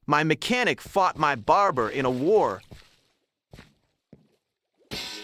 My mechanic fought my barber in a war.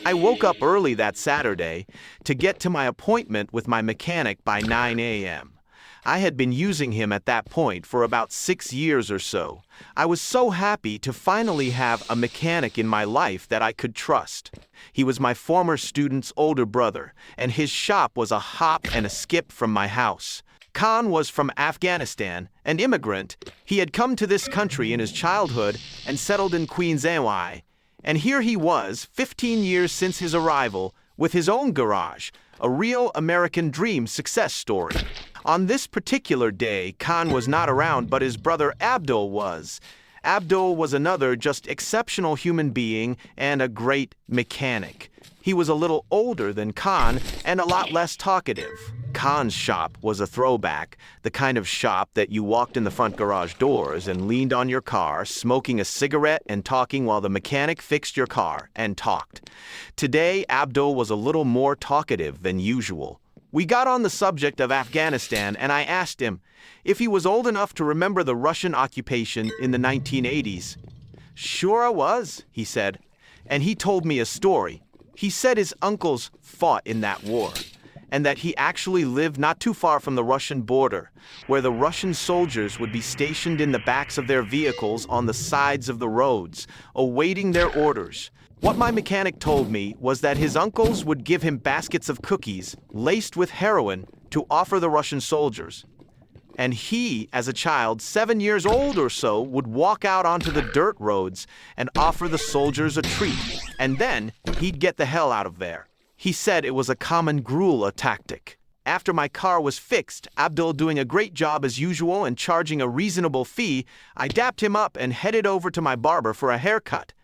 I woke up early that Saturday to get to my appointment with my mechanic by 9 a.m. I had been using him at that point for about 6 years or so. I was so happy to finally have a mechanic in my life that I could trust. He was my former student's older brother, and his shop was a hop and a skip from my house. Khan was from Afghanistan, an immigrant. He had come to this country in his childhood and settled in Queens, NY. And here he was, 15 years since his arrival, with his own garage, a real American dream success story. On this particular day, Khan was not around, but his brother Abdul was. Abdul was another just exceptional human being and a great mechanic. He was a little older than Khan and a lot less talkative. Khan's shop was a throwback, the kind of shop that you walked in the front garage doors and leaned on your car, smoking a cigarette and talking while the mechanic fixed your car and talked. Today, Abdul was a little more talkative than usual. We got on the subject of Afghanistan, and I asked him if he was old enough to remember the Russian occupation in the 1980s. "Sure I was," he said, and he told me a story. He said his uncles fought in that war, and that he actually lived not too far from the Russian border, where the Russian soldiers would be stationed in the backs of their vehicles on the sides of the roads, awaiting their orders. What my mechanic told me was that his uncles would give him baskets of cookies laced with heroin to offer the Russian soldiers. And he, as a child, 7 years old or so, would walk out onto the dirt roads and offer the soldiers a treat, and then he'd get the hell out of there. He said it was a common guerrilla tactic. After my car was fixed, Abdul doing a great job as usual and charging a reasonable fee, I dapped him up and headed over to my barber for a haircut.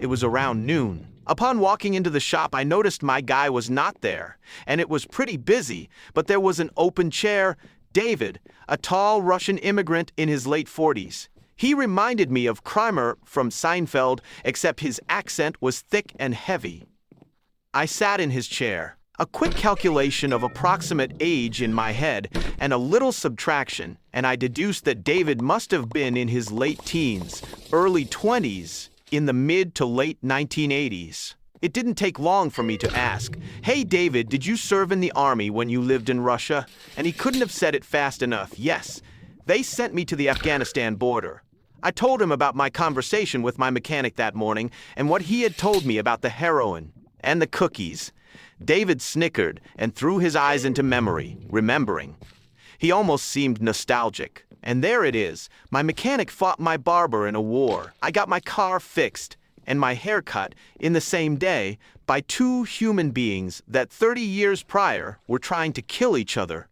It was around noon. Upon walking into the shop, I noticed my guy was not there, and it was pretty busy, but there was an open chair. David, a tall Russian immigrant in his late 40s. He reminded me of Kramer from Seinfeld, except his accent was thick and heavy. I sat in his chair. A quick calculation of approximate age in my head and a little subtraction, and I deduced that David must have been in his late teens, early 20s, in the mid to late 1980s. It didn't take long for me to ask, "Hey David, did you serve in the army when you lived in Russia?" And he couldn't have said it fast enough. Yes, they sent me to the Afghanistan border. I told him about my conversation with my mechanic that morning and what he had told me about the heroin and the cookies. David snickered and threw his eyes into memory, remembering. He almost seemed nostalgic. And there it is. My mechanic fought my barber in a war. I got my car fixed and my hair cut in the same day by two human beings that 30 years prior were trying to kill each other.